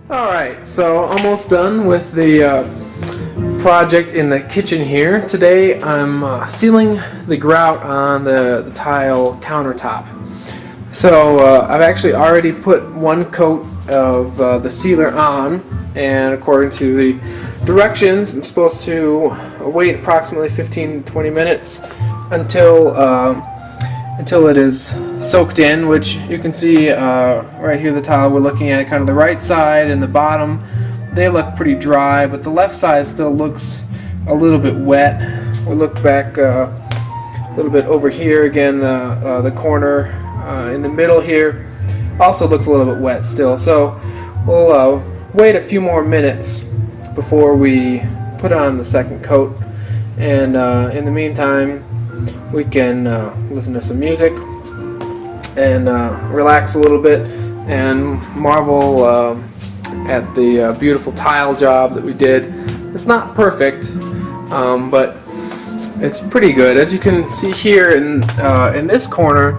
Alright, so almost done with the project in the kitchen here. Today I'm sealing the grout on the tile countertop. So I've actually already put one coat of the sealer on, and according to the directions I'm supposed to wait approximately 15-20 minutes until it is soaked in, which you can see right here. The tile we're looking at, kind of the right side and the bottom, they look pretty dry, but the left side still looks a little bit wet. We'll look back a little bit over here again. The corner in the middle here also looks a little bit wet still, so we'll wait a few more minutes before we put on the second coat, and in the meantime we can listen to some music and relax a little bit and marvel at the beautiful tile job that we did. It's not perfect, but it's pretty good. As you can see here in this corner,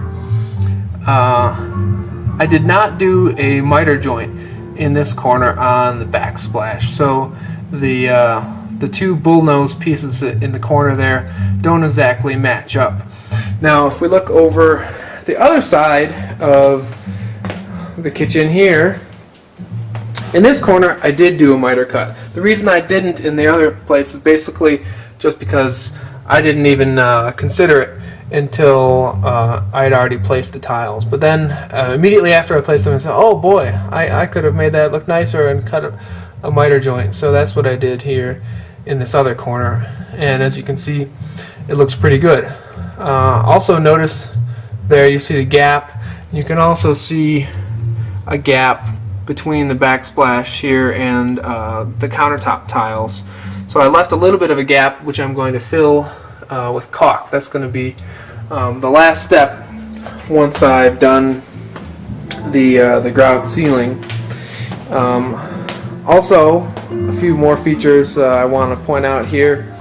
I did not do a miter joint in this corner on the backsplash, so the two bullnose pieces in the corner there don't exactly match up. Now if we look over the other side of the kitchen here, in this corner I did do a miter cut. The reason I didn't in the other place is basically just because I didn't even consider it until I had already placed the tiles. But then immediately after I placed them, I said, oh boy, I could have made that look nicer and cut a miter joint. So that's what I did here in this other corner, and as you can see, it looks pretty good. Also notice there you see the gap. You can also see a gap between the backsplash here and the countertop tiles. So I left a little bit of a gap, which I'm going to fill with caulk. That's going to be the last step once I've done the grout sealing. Also, a few more features I want to point out here.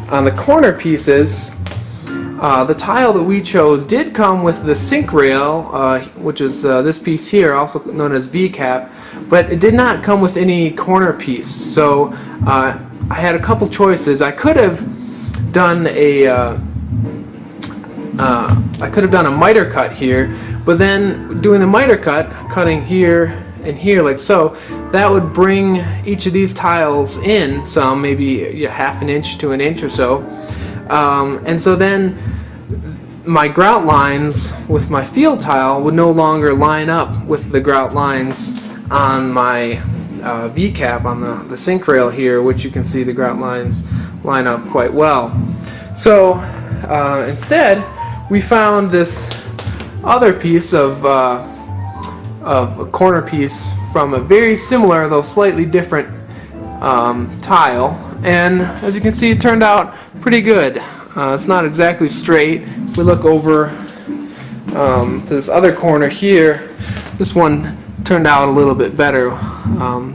On the corner pieces, the tile that we chose did come with the sink rail, which is this piece here, also known as V-cap, but it did not come with any corner piece. So I had a couple choices. I could have done a miter cut here, but then doing the miter cut, cutting here and here like so, that would bring each of these tiles in some, maybe half an inch to an inch or so, and so then my grout lines with my field tile would no longer line up with the grout lines on my V-cap on the sink rail here, which you can see the grout lines line up quite well. So instead we found this other piece of a corner piece from a very similar though slightly different tile, and as you can see it turned out pretty good. It's not exactly straight. If we look over to this other corner here, this one turned out a little bit better.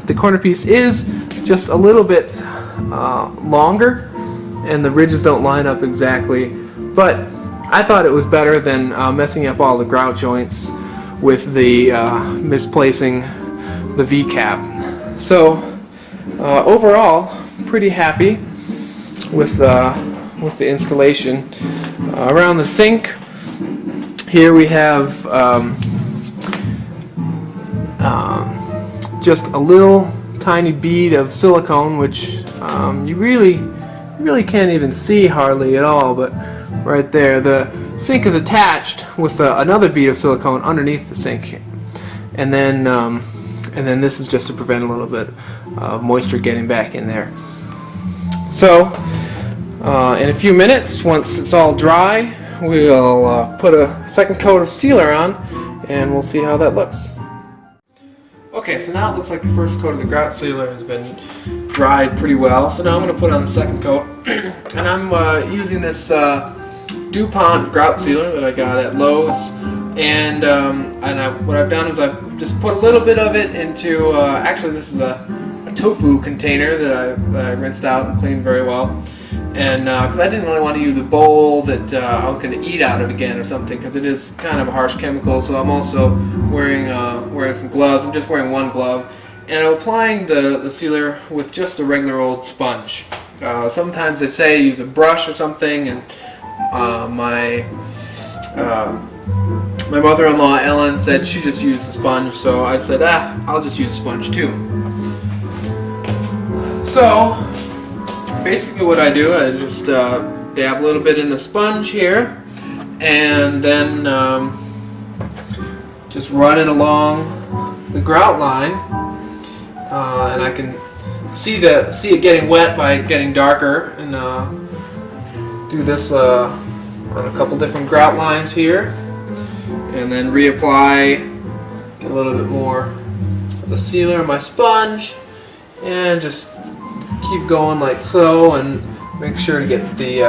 The corner piece is just a little bit longer and the ridges don't line up exactly, but I thought it was better than messing up all the grout joints with the misplacing the V-cap. So overall, pretty happy with the installation. Around the sink here we have just a little tiny bead of silicone, which you really can't even see hardly at all, but right there the sink is attached with another bead of silicone underneath the sink, and then this is just to prevent a little bit of moisture getting back in there. So in a few minutes, once it's all dry, we'll put a second coat of sealer on and we'll see how that looks. Okay, so now it looks like the first coat of the grout sealer has been dried pretty well, so now I'm going to put on the second coat, and I'm using this DuPont grout sealer that I got at Lowe's, and what I've done is I've just put a little bit of it into, actually this is a tofu container that I rinsed out and cleaned very well, and because I didn't really want to use a bowl that I was going to eat out of again or something, because it is kind of a harsh chemical. So I'm also wearing some gloves. I'm just wearing one glove, and I'm applying the sealer with just a regular old sponge. Sometimes they say use a brush or something, and my mother-in-law Ellen said she just used a sponge, so I said, I'll just use a sponge too. So basically what I do, I just dab a little bit in the sponge here, and then just run it along the grout line, and I can see it getting wet by getting darker, and do this on a couple different grout lines here, and then reapply a little bit more of the sealer on my sponge, and just keep going like so, and make sure to get the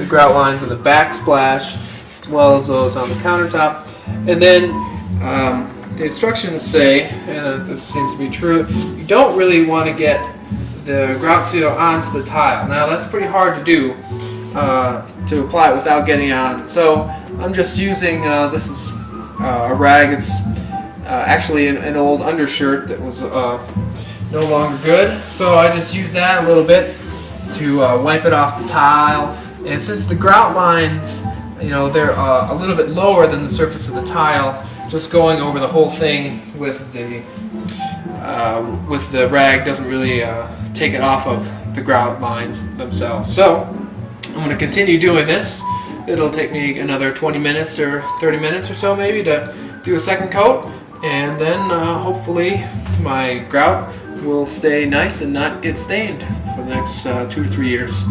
grout lines in the backsplash as well as those on the countertop. And then the instructions say, and this seems to be true, you don't really want to get the grout seal onto the tile. Now that's pretty hard to do, to apply it without getting it on. So I'm just using, this is a rag. It's actually an old undershirt that was no longer good. So I just use that a little bit to wipe it off the tile. And since the grout lines, they're a little bit lower than the surface of the tile, just going over the whole thing with the rag doesn't really take it off of the grout lines themselves. So I'm going to continue doing this. It'll take me another 20 minutes or 30 minutes or so maybe to do a second coat, and then hopefully my grout will stay nice and not get stained for the next 2 to 3 years.